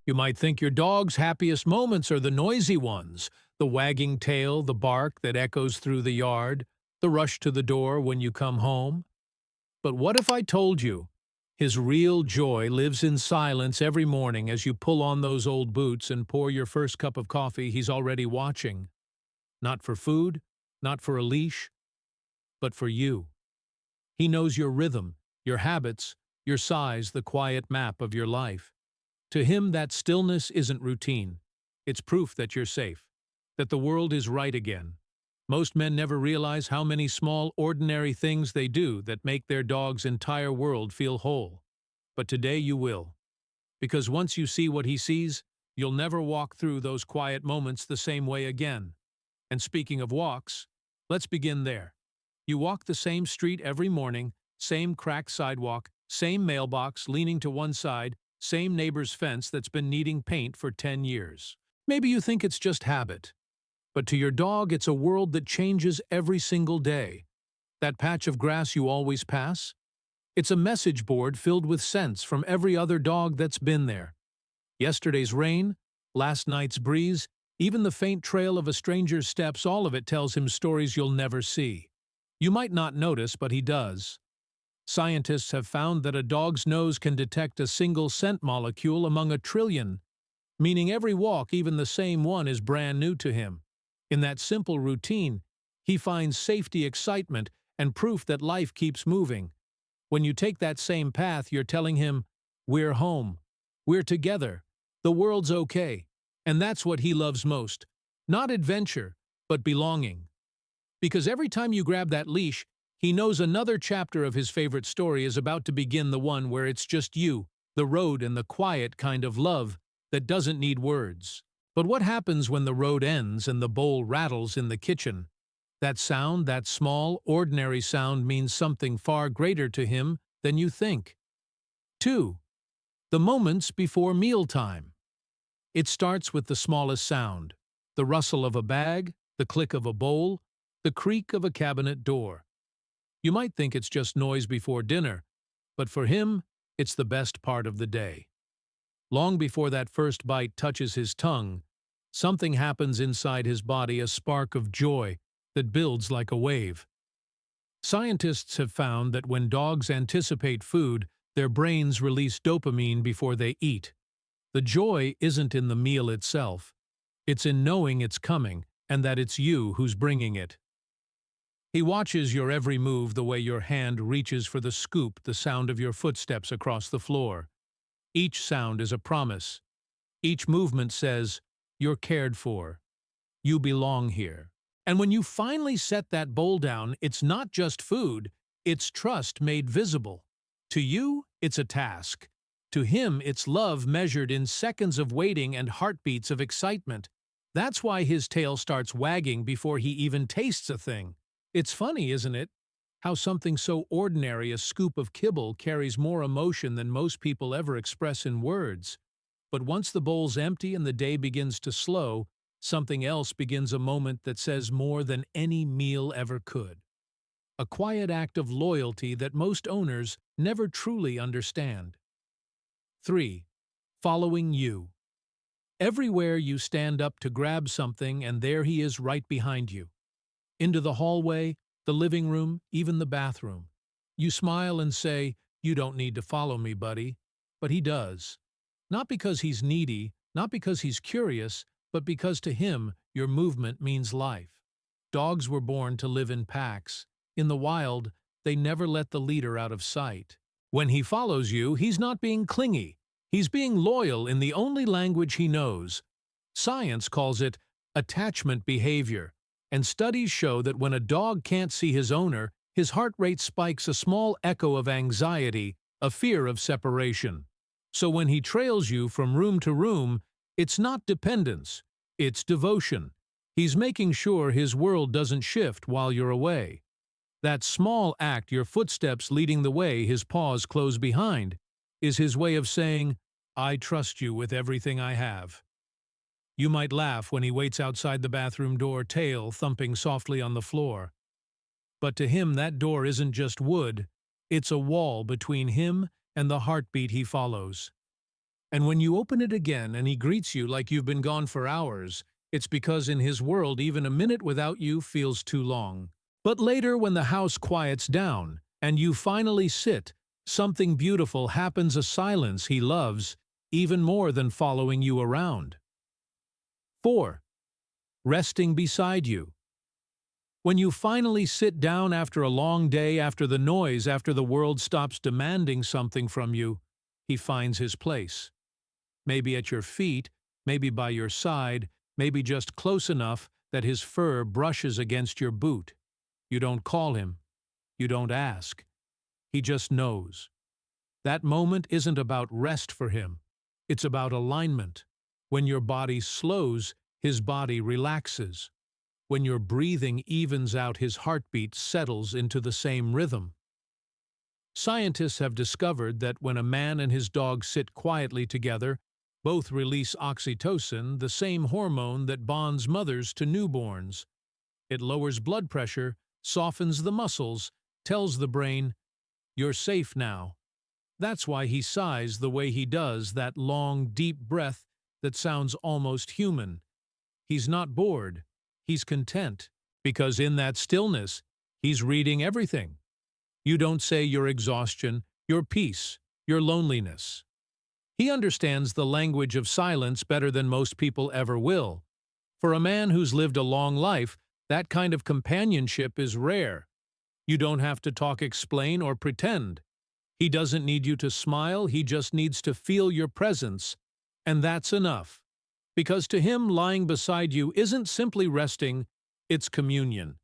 You might think your dog's happiest moments are the noisy ones, the wagging tail, the bark that echoes through the yard, the rush to the door when you come home. But what if I told you his real joy lives in silence every morning as you pull on those old boots and pour your first cup of coffee? He's already watching. Not for food, not for a leash, but for you. He knows your rhythm, your habits, your size, the quiet map of your life. To him, that stillness isn't routine. It's proof that you're safe, that the world is right again. Most men never realize how many small, ordinary things they do that make their dog's entire world feel whole. But today you will. Because once you see what he sees, you'll never walk through those quiet moments the same way again. And speaking of walks, let's begin there. You walk the same street every morning, same cracked sidewalk, same mailbox leaning to one side, same neighbor's fence that's been needing paint for 10 years. Maybe you think it's just habit. But to your dog, it's a world that changes every single day. That patch of grass you always pass? It's a message board filled with scents from every other dog that's been there. Yesterday's rain, last night's breeze, even the faint trail of a stranger's steps, all of it tells him stories you'll never see. You might not notice, but he does. Scientists have found that a dog's nose can detect a single scent molecule among a trillion, meaning every walk, even the same one, is brand new to him. In that simple routine, he finds safety, excitement, and proof that life keeps moving. When you take that same path, you're telling him, "We're home. We're together. The world's okay." And that's what he loves most. Not adventure, but belonging. Because every time you grab that leash, he knows another chapter of his favorite story is about to begin, the one where it's just you, the road, and the quiet kind of love that doesn't need words. But what happens when the road ends and the bowl rattles in the kitchen? That sound, that small, ordinary sound, means something far greater to him than you think. 2. The moments before mealtime. It starts with the smallest sound, the rustle of a bag, the click of a bowl, the creak of a cabinet door. You might think it's just noise before dinner, but for him, it's the best part of the day. Long before that first bite touches his tongue, something happens inside his body, a spark of joy that builds like a wave. Scientists have found that when dogs anticipate food, their brains release dopamine before they eat. The joy isn't in the meal itself. It's in knowing it's coming and that it's you who's bringing it. He watches your every move, the way your hand reaches for the scoop, the sound of your footsteps across the floor. Each sound is a promise. Each movement says, "You're cared for. You belong here." And when you finally set that bowl down, it's not just food, it's trust made visible. To you, it's a task. To him, it's love measured in seconds of waiting and heartbeats of excitement. That's why his tail starts wagging before he even tastes a thing. It's funny, isn't it? How something so ordinary, a scoop of kibble, carries more emotion than most people ever express in words. But once the bowl's empty and the day begins to slow, something else begins, a moment that says more than any meal ever could. A quiet act of loyalty that most owners never truly understand. 3. Following you. Everywhere you stand up to grab something, and there he is right behind you. Into the hallway, the living room, even the bathroom. You smile and say, "You don't need to follow me, buddy." But he does. Not because he's needy, not because he's curious, but because to him, your movement means life. Dogs were born to live in packs. In the wild, they never let the leader out of sight. When he follows you, he's not being clingy. He's being loyal in the only language he knows. Science calls it attachment behavior, and studies show that when a dog can't see his owner, his heart rate spikes, a small echo of anxiety, a fear of separation. So when he trails you from room to room, it's not dependence, it's devotion. He's making sure his world doesn't shift while you're away. That small act, your footsteps leading the way, his paws close behind, is his way of saying, "I trust you with everything I have." You might laugh when he waits outside the bathroom door, tail thumping softly on the floor. But to him, that door isn't just wood, it's a wall between him and the heartbeat he follows. And when you open it again and he greets you like you've been gone for hours, it's because in his world even a minute without you feels too long. But later when the house quiets down and you finally sit, something beautiful happens, a silence he loves even more than following you around. 4. Resting beside you. When you finally sit down after a long day, after the noise, after the world stops demanding something from you, he finds his place. Maybe at your feet, maybe by your side, maybe just close enough that his fur brushes against your boot. You don't call him. You don't ask. He just knows. That moment isn't about rest for him. It's about alignment. When your body slows, his body relaxes. When your breathing evens out, his heartbeat settles into the same rhythm. Scientists have discovered that when a man and his dog sit quietly together, both release oxytocin, the same hormone that bonds mothers to newborns. It lowers blood pressure, softens the muscles, tells the brain, "You're safe now." That's why he sighs the way he does, that long, deep breath that sounds almost human. He's not bored. He's content, because in that stillness, he's reading everything. You don't say your exhaustion, your peace, your loneliness. He understands the language of silence better than most people ever will. For a man who's lived a long life, that kind of companionship is rare. You don't have to talk, explain, or pretend. He doesn't need you to smile, he just needs to feel your presence. And that's enough. Because to him, lying beside you isn't simply resting, it's communion.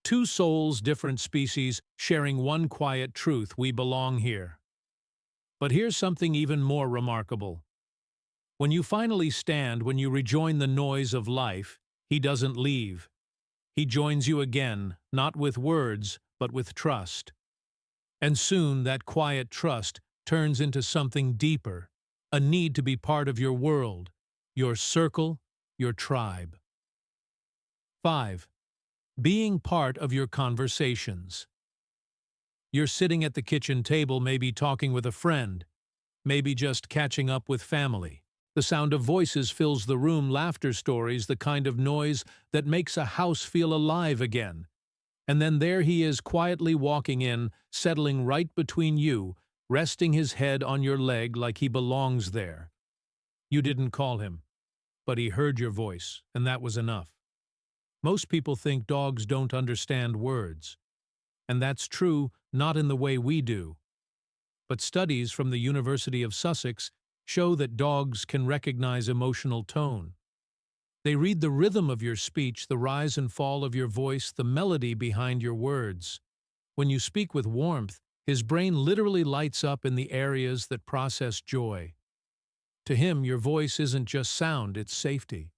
Two souls, different species, sharing one quiet truth: we belong here. But here's something even more remarkable. When you finally stand, when you rejoin the noise of life, he doesn't leave. He joins you again, not with words, but with trust. And soon that quiet trust turns into something deeper, a need to be part of your world, your circle, your tribe. 5. Being part of your conversations. You're sitting at the kitchen table, maybe talking with a friend, maybe just catching up with family. The sound of voices fills the room, laughter, stories, the kind of noise that makes a house feel alive again. And then there he is, quietly walking in, settling right between you, resting his head on your leg like he belongs there. You didn't call him, but he heard your voice, and that was enough. Most people think dogs don't understand words. And that's true, not in the way we do. But studies from the University of Sussex show that dogs can recognize emotional tone. They read the rhythm of your speech, the rise and fall of your voice, the melody behind your words. When you speak with warmth, his brain literally lights up in the areas that process joy. To him, your voice isn't just sound, it's safety.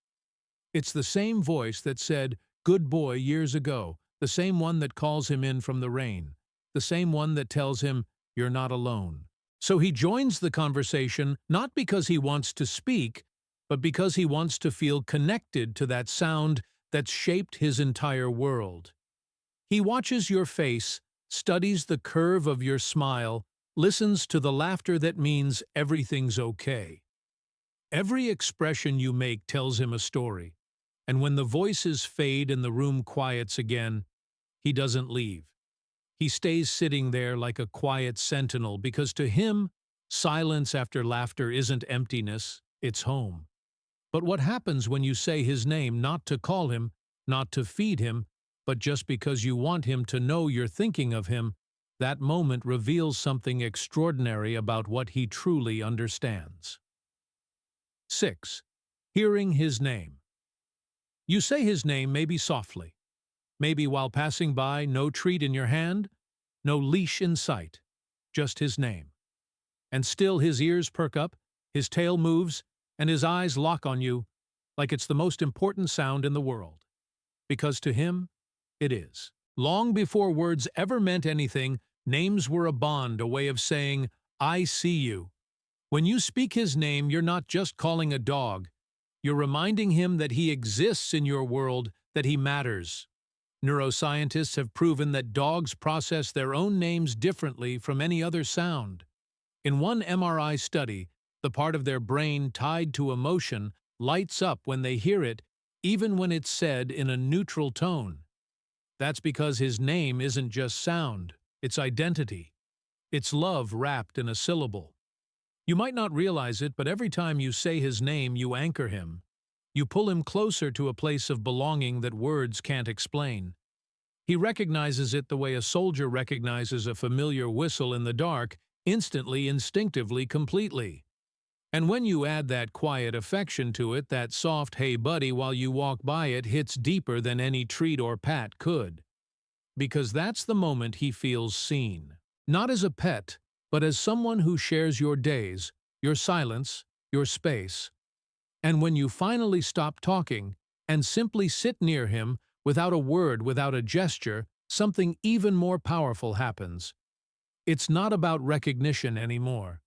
It's the same voice that said, "Good boy," years ago, the same one that calls him in from the rain, the same one that tells him, "You're not alone." So he joins the conversation not because he wants to speak, but because he wants to feel connected to that sound that's shaped his entire world. He watches your face, studies the curve of your smile, listens to the laughter that means everything's okay. Every expression you make tells him a story, and when the voices fade and the room quiets again, he doesn't leave. He stays sitting there like a quiet sentinel, because to him, silence after laughter isn't emptiness, it's home. But what happens when you say his name, not to call him, not to feed him, but just because you want him to know you're thinking of him? That moment reveals something extraordinary about what he truly understands. 6. Hearing his name. You say his name maybe softly, maybe while passing by, no treat in your hand, no leash in sight, just his name. And still his ears perk up, his tail moves, and his eyes lock on you like it's the most important sound in the world. Because to him, it is. Long before words ever meant anything, names were a bond, a way of saying, "I see you." When you speak his name, you're not just calling a dog. You're reminding him that he exists in your world, that he matters. Neuroscientists have proven that dogs process their own names differently from any other sound. In one MRI study, The part of their brain tied to emotion lights up when they hear it, even when it's said in a neutral tone. That's because his name isn't just sound, it's identity. It's love wrapped in a syllable. You might not realize it, but every time you say his name, you anchor him. You pull him closer to a place of belonging that words can't explain. He recognizes it the way a soldier recognizes a familiar whistle in the dark, instantly, instinctively, completely. And when you add that quiet affection to it, that soft "hey buddy" while you walk by, it hits deeper than any treat or pat could. Because that's the moment he feels seen. Not as a pet, but as someone who shares your days, your silence, your space. And when you finally stop talking and simply sit near him, without a word, without a gesture, something even more powerful happens. It's not about recognition anymore.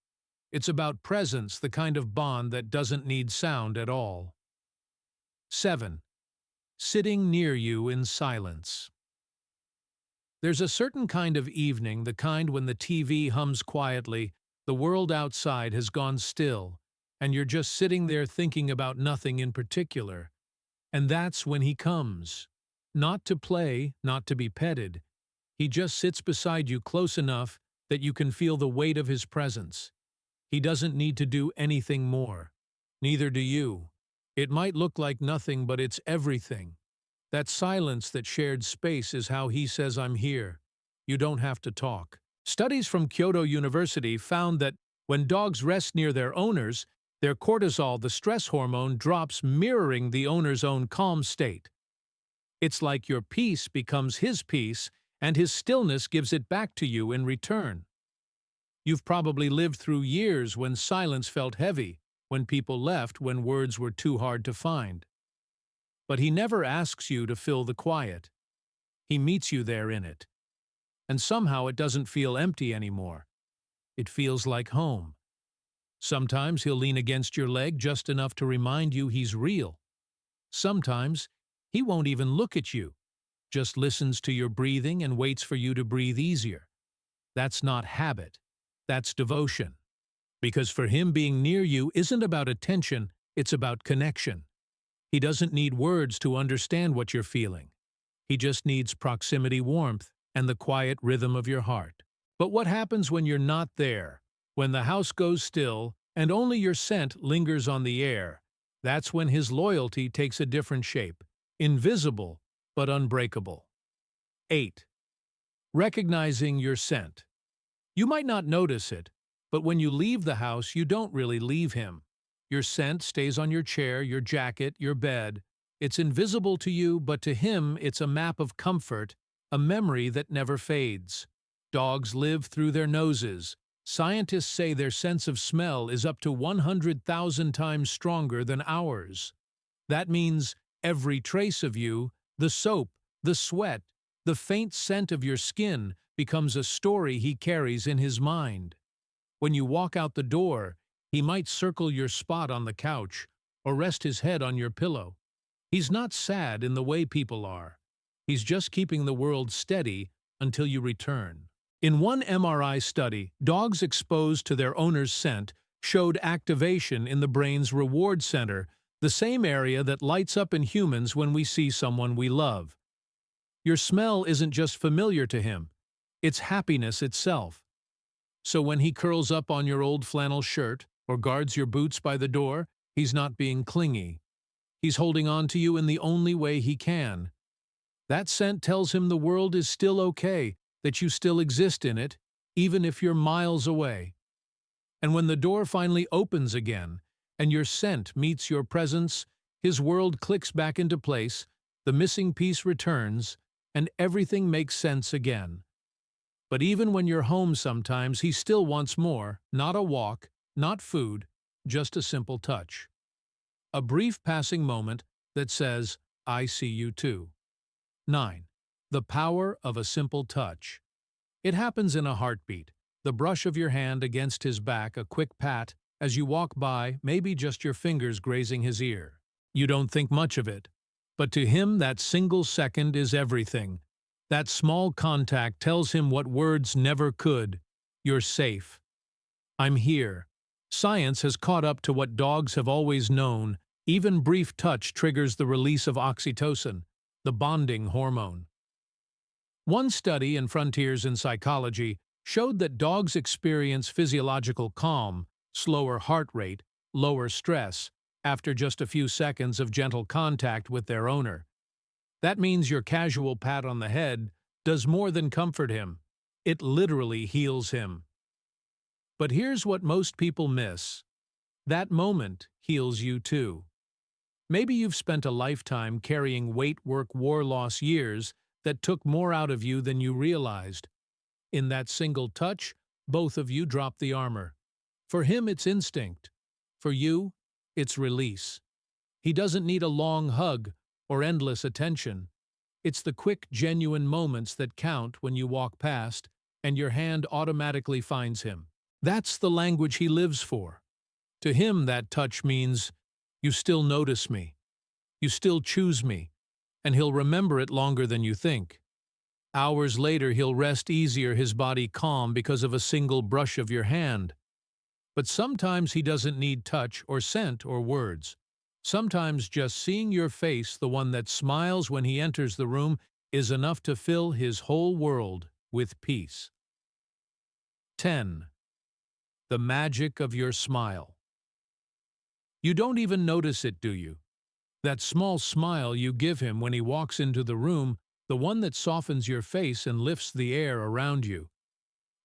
It's about presence, the kind of bond that doesn't need sound at all. 7. Sitting near you in silence. There's a certain kind of evening, the kind when the TV hums quietly, the world outside has gone still, and you're just sitting there thinking about nothing in particular. And that's when he comes. Not to play, not to be petted. He just sits beside you close enough that you can feel the weight of his presence. He doesn't need to do anything more. Neither do you. It might look like nothing, but it's everything. That silence, that shared space is how he says, "I'm here." You don't have to talk. Studies from Kyoto University found that when dogs rest near their owners, their cortisol, the stress hormone, drops, mirroring the owner's own calm state. It's like your peace becomes his peace, and his stillness gives it back to you in return. You've probably lived through years when silence felt heavy, when people left, when words were too hard to find. But he never asks you to fill the quiet. He meets you there in it. And somehow it doesn't feel empty anymore. It feels like home. Sometimes he'll lean against your leg just enough to remind you he's real. Sometimes he won't even look at you, just listens to your breathing and waits for you to breathe easier. That's not habit. That's devotion. Because for him, being near you isn't about attention, it's about connection. He doesn't need words to understand what you're feeling. He just needs proximity, warmth, and the quiet rhythm of your heart. But what happens when you're not there? When the house goes still and only your scent lingers on the air, that's when his loyalty takes a different shape, invisible but unbreakable. 8. Recognizing your scent. You might not notice it, but when you leave the house, you don't really leave him. Your scent stays on your chair, your jacket, your bed. It's invisible to you, but to him it's a map of comfort, a memory that never fades. Dogs live through their noses. Scientists say their sense of smell is up to 100,000 times stronger than ours. That means every trace of you, the soap, the sweat, the faint scent of your skin, becomes a story he carries in his mind. When you walk out the door, he might circle your spot on the couch or rest his head on your pillow. He's not sad in the way people are. He's just keeping the world steady until you return. In one MRI study, dogs exposed to their owner's scent showed activation in the brain's reward center, the same area that lights up in humans when we see someone we love. Your smell isn't just familiar to him, it's happiness itself. So when he curls up on your old flannel shirt or guards your boots by the door, he's not being clingy. He's holding on to you in the only way he can. That scent tells him the world is still okay, that you still exist in it, even if you're miles away. And when the door finally opens again, and your scent meets your presence, his world clicks back into place, the missing piece returns, and everything makes sense again. But even when you're home sometimes, he still wants more, not a walk, not food, just a simple touch. A brief passing moment that says, "I see you too." 9. The power of a simple touch. It happens in a heartbeat. The brush of your hand against his back, a quick pat, as you walk by, maybe just your fingers grazing his ear. You don't think much of it. But to him, that single second is everything. That small contact tells him what words never could. You're safe. I'm here. Science has caught up to what dogs have always known. Even brief touch triggers the release of oxytocin, the bonding hormone. One study in Frontiers in Psychology showed that dogs experience physiological calm, slower heart rate, lower stress, after just a few seconds of gentle contact with their owner. That means your casual pat on the head does more than comfort him. It literally heals him. But here's what most people miss. That moment heals you too. Maybe you've spent a lifetime carrying weight, work, war, loss years that took more out of you than you realized. In that single touch, both of you drop the armor. For him, it's instinct. For you, it's release. He doesn't need a long hug or endless attention. It's the quick, genuine moments that count when you walk past and your hand automatically finds him. That's the language he lives for. To him, that touch means, you still notice me, you still choose me, and he'll remember it longer than you think. Hours later, he'll rest easier, his body calm because of a single brush of your hand. But sometimes he doesn't need touch or scent or words. Sometimes just seeing your face, the one that smiles when he enters the room, is enough to fill his whole world with peace. 10. The magic of your smile. You don't even notice it, do you? That small smile you give him when he walks into the room, the one that softens your face and lifts the air around you.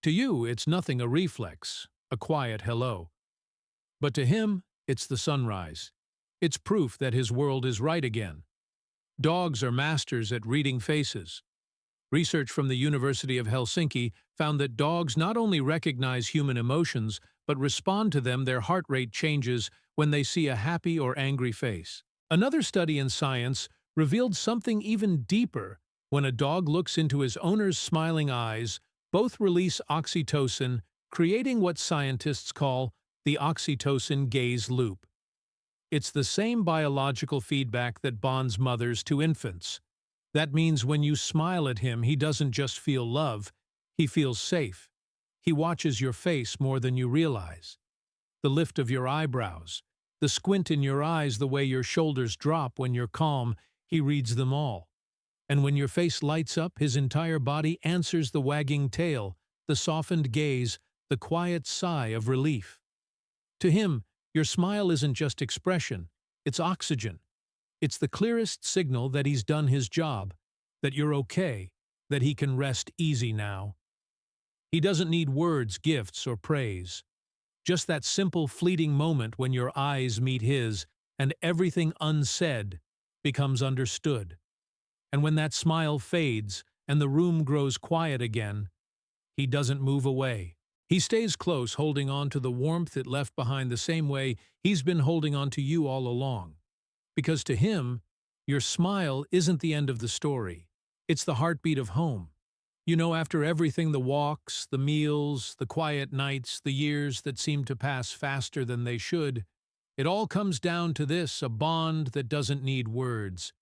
To you, it's nothing, a reflex, a quiet hello. But to him, it's the sunrise. It's proof that his world is right again. Dogs are masters at reading faces. Research from the University of Helsinki found that dogs not only recognize human emotions, but respond to them. Their heart rate changes when they see a happy or angry face. Another study in Science revealed something even deeper. When a dog looks into his owner's smiling eyes, both release oxytocin, creating what scientists call the oxytocin gaze loop. It's the same biological feedback that bonds mothers to infants. That means when you smile at him, he doesn't just feel love, he feels safe. He watches your face more than you realize. The lift of your eyebrows, the squint in your eyes, the way your shoulders drop when you're calm, he reads them all. And when your face lights up, his entire body answers the wagging tail, the softened gaze, the quiet sigh of relief. To him, your smile isn't just expression, it's oxygen. It's the clearest signal that he's done his job, that you're okay, that he can rest easy now. He doesn't need words, gifts, or praise. Just that simple, fleeting moment when your eyes meet his and everything unsaid becomes understood. And when that smile fades and the room grows quiet again, he doesn't move away. He stays close, holding on to the warmth it left behind the same way he's been holding on to you all along. Because to him, your smile isn't the end of the story. It's the heartbeat of home. You know, after everything, the walks, the meals, the quiet nights, the years that seem to pass faster than they should, it all comes down to this, a bond that doesn't need words.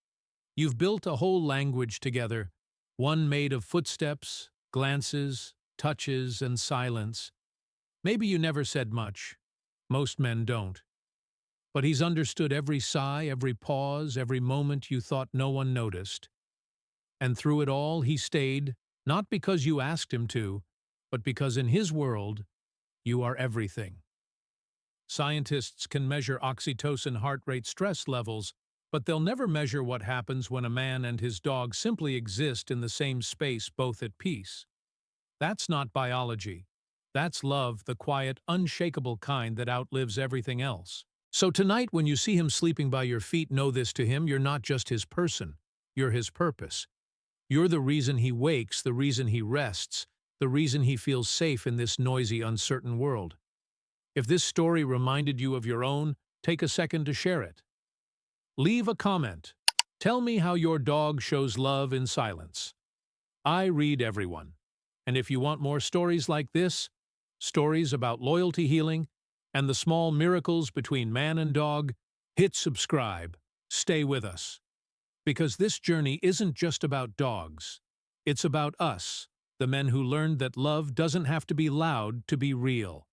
You've built a whole language together, one made of footsteps, glances, touches, and silence. Maybe you never said much. Most men don't. But he's understood every sigh, every pause, every moment you thought no one noticed. And through it all, he stayed, not because you asked him to, but because in his world, you are everything. Scientists can measure oxytocin heart rate stress levels, but they'll never measure what happens when a man and his dog simply exist in the same space, both at peace. That's not biology. That's love, the quiet, unshakable kind that outlives everything else. So tonight, when you see him sleeping by your feet, know this: to him, you're not just his person, you're his purpose. You're the reason he wakes, the reason he rests, the reason he feels safe in this noisy, uncertain world. If this story reminded you of your own, take a second to share it. Leave a comment. Tell me how your dog shows love in silence. I read everyone. And if you want more stories like this, stories about loyalty, healing, and the small miracles between man and dog, hit subscribe. Stay with us. Because this journey isn't just about dogs. It's about us, the men who learned that love doesn't have to be loud to be real.